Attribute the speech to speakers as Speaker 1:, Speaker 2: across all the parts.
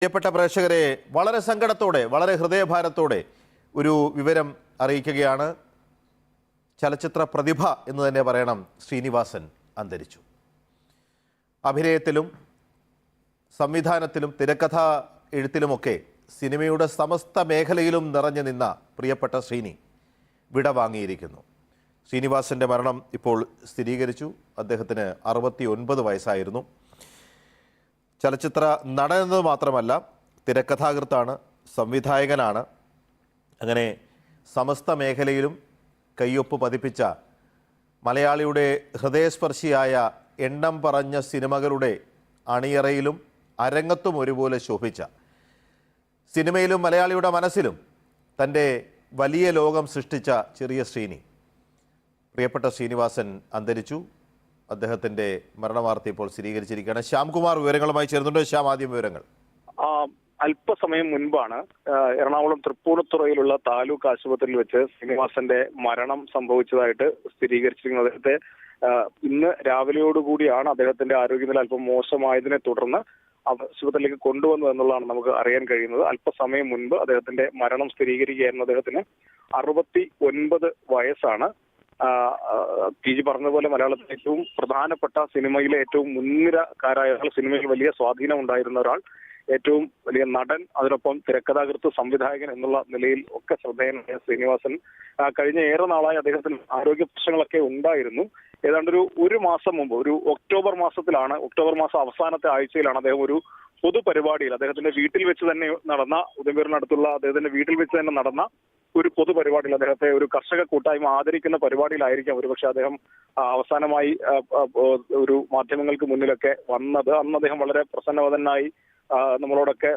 Speaker 1: പ്രിയപ്പെട്ട പ്രേക്ഷകരെ, വളരെ സങ്കടത്തോടെ, വളരെ ഹൃദയഭാരത്തോടെ ഒരു വിവരം അറിയിക്കുകയാണ്. ചലച്ചിത്ര പ്രതിഭ എന്ന് തന്നെ പറയണം, ശ്രീനിവാസൻ അന്തരിച്ചു. അഭിനയത്തിലും സംവിധാനത്തിലും തിരക്കഥ എഴുത്തിലുമൊക്കെ സിനിമയുടെ സമസ്ത മേഖലയിലും നിറഞ്ഞു നിന്ന പ്രിയപ്പെട്ട ശ്രീനി വിടവാങ്ങിയിരിക്കുന്നു. ശ്രീനിവാസന്റെ മരണം ഇപ്പോൾ സ്ഥിരീകരിച്ചു. അദ്ദേഹത്തിന് 69 വയസ്സായിരുന്നു. ചലച്ചിത്ര നടനെന്നത് മാത്രമല്ല, തിരക്കഥാകൃത്താണ്, സംവിധായകനാണ്. അങ്ങനെ സമസ്ത മേഖലയിലും കയ്യൊപ്പ് പതിപ്പിച്ച മലയാളിയുടെ ഹൃദയസ്പർശിയായ എണ്ണം പറഞ്ഞ സിനിമകളുടെ അണിയറയിലും അരങ്ങത്തും ഒരുപോലെ ശോഭിച്ച, സിനിമയിലും മലയാളിയുടെ മനസ്സിലും തൻ്റെ വലിയ ലോകം സൃഷ്ടിച്ച ചെറിയ ശ്രീനി, പ്രിയപ്പെട്ട ശ്രീനിവാസൻ അന്തരിച്ചു. അദ്ദേഹത്തിന്റെ മരണവാർത്ത ഇപ്പോൾ സ്ഥിരീകരിച്ചിരിക്കുകയാണ്. ശ്യാംകുമാർ വിവരങ്ങളുമായി ചേർന്നുണ്ട്. ശ്യാം, ആദ്യം വിവരങ്ങൾ.
Speaker 2: അല്പസമയം മുൻപാണ് എറണാകുളം തൃപ്പൂണിത്തുറയിലുള്ള താലൂക്ക് ആശുപത്രിയിൽ വെച്ച് ശ്രീനിവാസന്റെ മരണം സംഭവിച്ചതായിട്ട് സ്ഥിരീകരിച്ചിരിക്കുന്നത്. അദ്ദേഹത്തെ ഇന്ന് രാവിലെയോടുകൂടിയാണ് അദ്ദേഹത്തിന്റെ ആരോഗ്യനില അല്പം മോശമായതിനെ തുടർന്ന് ആശുപത്രിയിലേക്ക് കൊണ്ടുവന്നത് എന്നുള്ളതാണ് നമുക്ക് അറിയാൻ കഴിയുന്നത്. അല്പസമയം മുൻപ് അദ്ദേഹത്തിന്റെ മരണം സ്ഥിരീകരിക്കുകയായിരുന്നു. അദ്ദേഹത്തിന് 69 വയസ്സാണ്. പി ജി പറഞ്ഞതുപോലെ മലയാളത്തിലെ ഏറ്റവും പ്രധാനപ്പെട്ട സിനിമയിലെ ഏറ്റവും മുൻനിരക്കാരായ ഒരാൾ, സിനിമയിൽ വലിയ സ്വാധീനം ഉണ്ടായിരുന്ന ഒരാൾ, ഏറ്റവും വലിയ നടൻ, അതിനൊപ്പം തിരക്കഥാകൃത്ത്, സംവിധായകൻ എന്നുള്ള നിലയിൽ ഒക്കെ ശ്രദ്ധേയനായ ശ്രീനിവാസൻ കഴിഞ്ഞ ഏറെ നാളായി അദ്ദേഹത്തിന് ആരോഗ്യ പ്രശ്നങ്ങളൊക്കെ ഉണ്ടായിരുന്നു. ഏതാണ്ട് ഒരു മാസം മുമ്പ്, ഒരു ഒക്ടോബർ മാസം അവസാനത്തെ ആഴ്ചയിലാണ് അദ്ദേഹം ഒരു പൊതുപരിപാടിയിൽ, അദ്ദേഹത്തിന്റെ വീട്ടിൽ വെച്ച് തന്നെ നടന്ന, ഉദയംപേരിനടുത്തുള്ള അദ്ദേഹത്തിന്റെ വീട്ടിൽ വെച്ച് തന്നെ നടന്ന ഒരു പൊതുപരിപാടിയിൽ, അദ്ദേഹത്തെ ഒരു കർഷക കൂട്ടായ്മ ആദരിക്കുന്ന പരിപാടിയിലായിരിക്കാം ഒരുപക്ഷെ അദ്ദേഹം അവസാനമായി ഒരു മാധ്യമങ്ങൾക്ക് മുന്നിലൊക്കെ വന്നത്. അന്ന് അദ്ദേഹം വളരെ പ്രസന്നവദനായി നമ്മളോടൊക്കെ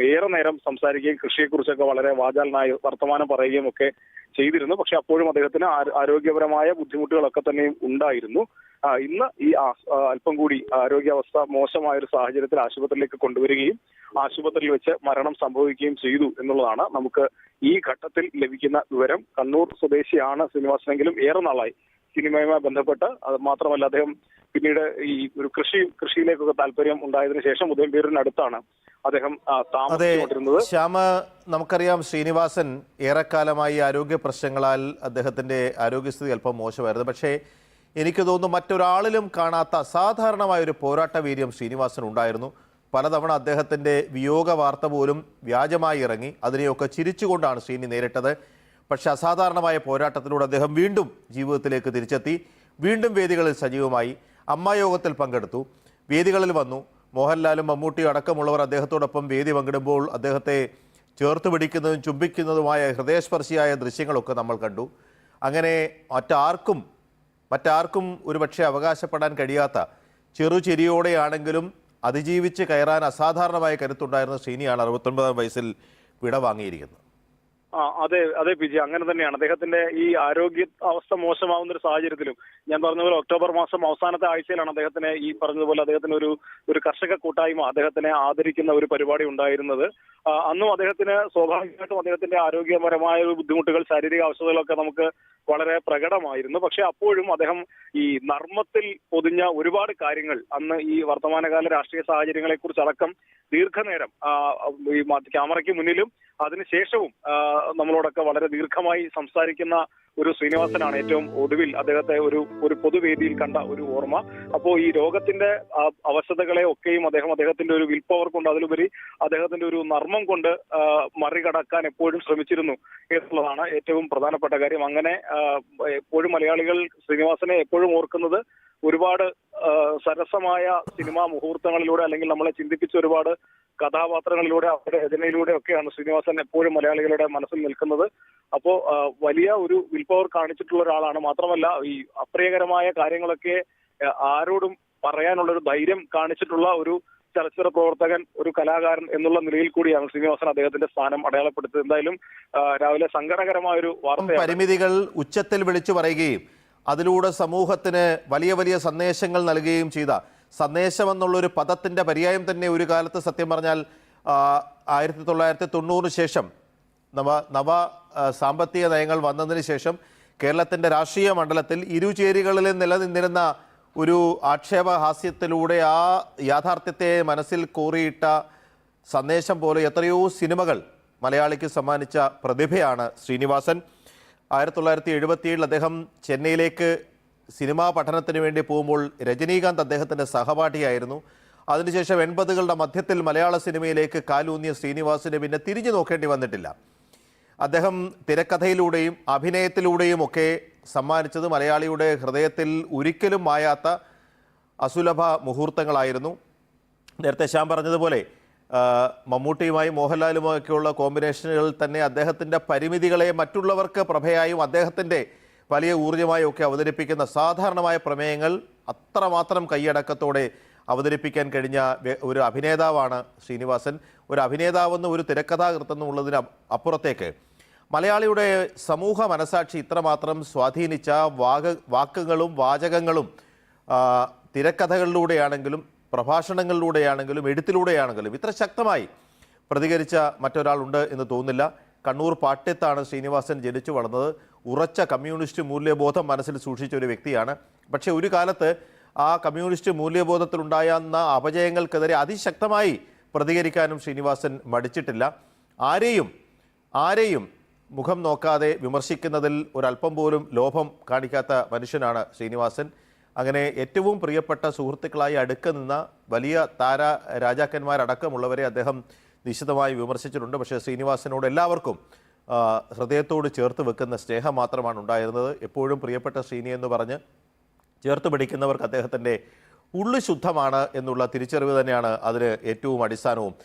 Speaker 2: ഏറെ നേരം സംസാരിക്കുകയും കൃഷിയെക്കുറിച്ചൊക്കെ വളരെ വാചാലനായി വർത്തമാനം പറയുകയും ഒക്കെ ചെയ്തിരുന്നു. പക്ഷെ അപ്പോഴും അദ്ദേഹത്തിന് ആരോഗ്യപരമായ ബുദ്ധിമുട്ടുകളൊക്കെ തന്നെയും ഉണ്ടായിരുന്നു. ഇന്ന് ഈ അല്പം കൂടി ആരോഗ്യാവസ്ഥ മോശമായ ഒരു സാഹചര്യത്തിൽ ആശുപത്രിയിലേക്ക് കൊണ്ടുവരികയും ആശുപത്രിയിൽ വെച്ച് മരണം സംഭവിക്കുകയും ചെയ്തു എന്നുള്ളതാണ് നമുക്ക് ഈ ഘട്ടത്തിൽ ലഭിക്കുന്ന വിവരം. കണ്ണൂർ സ്വദേശിയാണ് ശ്രീനിവാസനെങ്കിലും ഏറെ നാളായി സിനിമയുമായി ബന്ധപ്പെട്ട്, അത് മാത്രമല്ല അദ്ദേഹം പിന്നീട് ഈ ഒരു കൃഷിയിലേക്കൊക്കെ താല്പര്യം ഉണ്ടായതിനു ശേഷം ഉദയംപേരിനടുത്താണ് അദ്ദേഹം താമസിച്ചുകൊണ്ടിരുന്നത്.
Speaker 1: ശ്യാമ, നമുക്കറിയാം ശ്രീനിവാസൻ ഏറെക്കാലമായി ആരോഗ്യ പ്രശ്നങ്ങളാൽ അദ്ദേഹത്തിന്റെ ആരോഗ്യസ്ഥിതി അല്പം മോശമായിരുന്നു. പക്ഷേ എനിക്ക് തോന്നുന്നു മറ്റൊരാളിലും കാണാത്ത അസാധാരണമായ ഒരു പോരാട്ട വീര്യം ശ്രീനിവാസൻ ഉണ്ടായിരുന്നു. പലതവണ അദ്ദേഹത്തിന്റെ വിയോഗ വാർത്ത പോലും വ്യാജമായി ഇറങ്ങി. അതിനെയൊക്കെ ചിരിച്ചുകൊണ്ടാണ് ശ്രീനി നേരിട്ടത്. പക്ഷെ അസാധാരണമായ പോരാട്ടത്തിലൂടെ അദ്ദേഹം വീണ്ടും ജീവിതത്തിലേക്ക് തിരിച്ചെത്തി. വീണ്ടും വേദികളിൽ സജീവമായി. അമ്മായോഗത്തിൽ പങ്കെടുത്തു, വേദികളിൽ വന്നു. മോഹൻലാലും മമ്മൂട്ടിയും അടക്കമുള്ളവർ അദ്ദേഹത്തോടൊപ്പം വേദി പങ്കിടുമ്പോൾ അദ്ദേഹത്തെ ചേർത്ത് പിടിക്കുന്നതും ചുംബിക്കുന്നതുമായ ഹൃദയസ്പർശിയായ ദൃശ്യങ്ങളൊക്കെ നമ്മൾ കണ്ടു. അങ്ങനെ മറ്റാർക്കും ഒരുപക്ഷെ അവകാശപ്പെടാൻ കഴിയാത്ത ചെറുചെരിയോടെയാണെങ്കിലും അതിജീവിച്ച് കയറാൻ അസാധാരണമായ കരുത്തുണ്ടായിരുന്ന ശ്രീനിയാണ് 69 വയസ്സിൽ വിടവാങ്ങിയിരിക്കുന്നത്.
Speaker 2: അതെ പി ജി, അങ്ങനെ തന്നെയാണ്. അദ്ദേഹത്തിന്റെ ഈ ആരോഗ്യ അവസ്ഥ മോശമാവുന്ന ഒരു സാഹചര്യത്തിലും, ഞാൻ പറഞ്ഞതുപോലെ ഒക്ടോബർ മാസം അവസാനത്തെ ആഴ്ചയിലാണ് അദ്ദേഹത്തിന് ഈ പറഞ്ഞതുപോലെ അദ്ദേഹത്തിന് ഒരു കർഷക കൂട്ടായ്മ അദ്ദേഹത്തിനെ ആദരിക്കുന്ന ഒരു പരിപാടി ഉണ്ടായിരുന്നത്. അന്നും അദ്ദേഹത്തിന് സ്വാഭാവികമായിട്ടും അദ്ദേഹത്തിന്റെ ആരോഗ്യപരമായ ബുദ്ധിമുട്ടുകൾ, ശാരീരിക അവസ്ഥകളൊക്കെ നമുക്ക് വളരെ പ്രകടമായിരുന്നു. പക്ഷെ അപ്പോഴും അദ്ദേഹം ഈ നർമ്മത്തിൽ പൊതിഞ്ഞ ഒരുപാട് കാര്യങ്ങൾ അന്ന് ഈ വർത്തമാനകാല രാഷ്ട്രീയ സാഹചര്യങ്ങളെ കുറിച്ചടക്കം ദീർഘനേരം ഈ ക്യാമറയ്ക്ക് മുന്നിലും അതിനുശേഷവും നമ്മളോടൊക്കെ വളരെ ദീർഘമായി സംസാരിക്കുന്ന ഒരു ശ്രീനിവാസനാണ് ഏറ്റവും ഒടുവിൽ അദ്ദേഹത്തെ ഒരു പൊതുവേദിയിൽ കണ്ട ഒരു ഓർമ്മ. അപ്പോ ഈ രോഗത്തിന്റെ അവശതകളെ ഒക്കെയും അദ്ദേഹത്തിന്റെ ഒരു വിൽ പവർ കൊണ്ട്, അതിലുപരി അദ്ദേഹത്തിന്റെ ഒരു നർമ്മം കൊണ്ട് മറികടക്കാൻ എപ്പോഴും ശ്രമിച്ചിരുന്നു എന്നുള്ളതാണ് ഏറ്റവും പ്രധാനപ്പെട്ട കാര്യം. അങ്ങനെ എപ്പോഴും മലയാളികൾ ശ്രീനിവാസനെ എപ്പോഴും ഓർക്കുന്നത് ഒരുപാട് സരസമായ സിനിമാ മുഹൂർത്തങ്ങളിലൂടെ, അല്ലെങ്കിൽ നമ്മളെ ചിന്തിപ്പിച്ച ഒരുപാട് കഥാപാത്രങ്ങളിലൂടെ, അവരുടെ രചനയിലൂടെ ഒക്കെയാണ് ശ്രീനിവാസൻ എപ്പോഴും മലയാളികളുടെ മനസ്സിൽ നിൽക്കുന്നത്. അപ്പോ വലിയ ഒരു വിൽ പവർ കാണിച്ചിട്ടുള്ള ഒരാളാണ്. മാത്രമല്ല ഈ അപ്രിയകരമായ കാര്യങ്ങളൊക്കെ ആരോടും പറയാനുള്ള ഒരു ധൈര്യം കാണിച്ചിട്ടുള്ള ഒരു ചലച്ചിത്ര പ്രവർത്തകൻ, ഒരു കലാകാരൻ എന്നുള്ള നിലയിൽ കൂടിയാണ് ശ്രീനിവാസൻ അദ്ദേഹത്തിന്റെ സ്ഥാനം അടയാളപ്പെടുത്തിയത്. എന്തായാലും രാവിലെ സങ്കടകരമായ ഒരു വാർത്ത.
Speaker 1: പരിമിതികൾ ഉച്ചത്തിൽ വിളിച്ചു പറയുകയും അതിലൂടെ സമൂഹത്തിന് വലിയ വലിയ സന്ദേശങ്ങൾ നൽകുകയും ചെയ്ത, സന്ദേശം എന്നുള്ളൊരു പദത്തിന്റെ പര്യായം തന്നെ ഒരു കാലത്ത് സത്യം പറഞ്ഞാൽ 1990 ശേഷം നവ സാമ്പത്തിക നയങ്ങൾ വന്നതിന് ശേഷം കേരളത്തിന്റെ രാഷ്ട്രീയ മണ്ഡലത്തിൽ ഇരുചേരികളിലും നിലനിന്നിരുന്ന ഒരു ആക്ഷേപഹാസ്യത്തിലൂടെ ആ യാഥാർത്ഥ്യത്തെ മനസ്സിൽ കോറിയിട്ട സന്ദേശം പോലെ എത്രയോ സിനിമകൾ മലയാളിക്ക് സമ്മാനിച്ച പ്രതിഭയാണ് ശ്രീനിവാസൻ. 1977 അദ്ദേഹം ചെന്നൈയിലേക്ക് സിനിമാ പഠനത്തിന് വേണ്ടി പോകുമ്പോൾ രജനീകാന്ത് അദ്ദേഹത്തിൻ്റെ സഹപാഠിയായിരുന്നു. അതിനുശേഷം 80കളുടെ മധ്യത്തിൽ മലയാള സിനിമയിലേക്ക് കാലൂന്നിയ ശ്രീനിവാസന് പിന്നെ തിരിഞ്ഞു നോക്കേണ്ടി വന്നിട്ടില്ല. അദ്ദേഹം തിരക്കഥയിലൂടെയും അഭിനയത്തിലൂടെയും ഒക്കെ സമ്മാനിച്ചത് മലയാളിയുടെ ഹൃദയത്തിൽ ഒരിക്കലും മായാത്ത അസുലഭ മുഹൂർത്തങ്ങളായിരുന്നു. നേരത്തെ ശ്യാം പറഞ്ഞതുപോലെ മമ്മൂട്ടിയുമായും മോഹൻലാലുമൊക്കെയുള്ള കോമ്പിനേഷനുകളിൽ തന്നെ അദ്ദേഹത്തിൻ്റെ പരിമിതികളെ മറ്റുള്ളവർക്ക് പ്രഭയായും അദ്ദേഹത്തിൻ്റെ വലിയ ഊർജ്ജമായും ഒക്കെ അവതരിപ്പിക്കുന്ന സാധാരണമായ പ്രമേയങ്ങൾ അത്രമാത്രം കൈയടക്കത്തോടെ അവതരിപ്പിക്കാൻ കഴിഞ്ഞ ഒരു അഭിനേതാവാണ് ശ്രീനിവാസൻ. ഒരു അഭിനേതാവെന്നും ഒരു തിരക്കഥാകൃത്തെന്നുള്ളതിന് അപ്പുറത്തേക്ക് മലയാളിയുടെ സമൂഹ മനസാക്ഷി ഇത്രമാത്രം സ്വാധീനിച്ച വാക്കുകളും വാചകങ്ങളും തിരക്കഥകളിലൂടെയാണെങ്കിലും പ്രഭാഷണങ്ങളിലൂടെയാണെങ്കിലും എഴുത്തിലൂടെയാണെങ്കിലും ഇത്ര ശക്തമായി പ്രതികരിച്ച മറ്റൊരാളുണ്ട് എന്ന് തോന്നുന്നില്ല. കണ്ണൂർ പാട്യത്താണ് ശ്രീനിവാസൻ ജനിച്ചു വളർന്നത്. ഉറച്ച കമ്മ്യൂണിസ്റ്റ് മൂല്യബോധം മനസ്സിൽ സൂക്ഷിച്ച ഒരു വ്യക്തിയാണ്. പക്ഷേ ഒരു കാലത്ത് ആ കമ്മ്യൂണിസ്റ്റ് മൂല്യബോധത്തിലുണ്ടായിരുന്ന അപജയങ്ങൾക്കെതിരെ അതിശക്തമായി പ്രതികരിക്കാനും ശ്രീനിവാസൻ മടിച്ചിട്ടില്ല. ആരെയും മുഖം നോക്കാതെ വിമർശിക്കുന്നതിൽ ഒരല്പം പോലും ലോഭം കാണിക്കാത്ത മനുഷ്യനാണ് ശ്രീനിവാസൻ. അങ്ങനെ ഏറ്റവും പ്രിയപ്പെട്ട സുഹൃത്തുക്കളായി അടുക്ക നിന്ന വലിയ രാജാക്കന്മാരടക്കമുള്ളവരെ അദ്ദേഹം നിശിതമായി വിമർശിച്ചിട്ടുണ്ട്. പക്ഷേ ശ്രീനിവാസനോട് എല്ലാവർക്കും ഹൃദയത്തോട് ചേർത്ത് വെക്കുന്ന സ്നേഹം മാത്രമാണ് ഉണ്ടായിരുന്നത്. എപ്പോഴും പ്രിയപ്പെട്ട ശ്രീനി എന്ന് പറഞ്ഞ് ചേർത്ത് പിടിക്കുന്നവർക്ക് അദ്ദേഹത്തിൻ്റെ ഉള്ളു ശുദ്ധമാണ് എന്നുള്ള തിരിച്ചറിവ് തന്നെയാണ് അതിന് ഏറ്റവും അടിസ്ഥാനവും.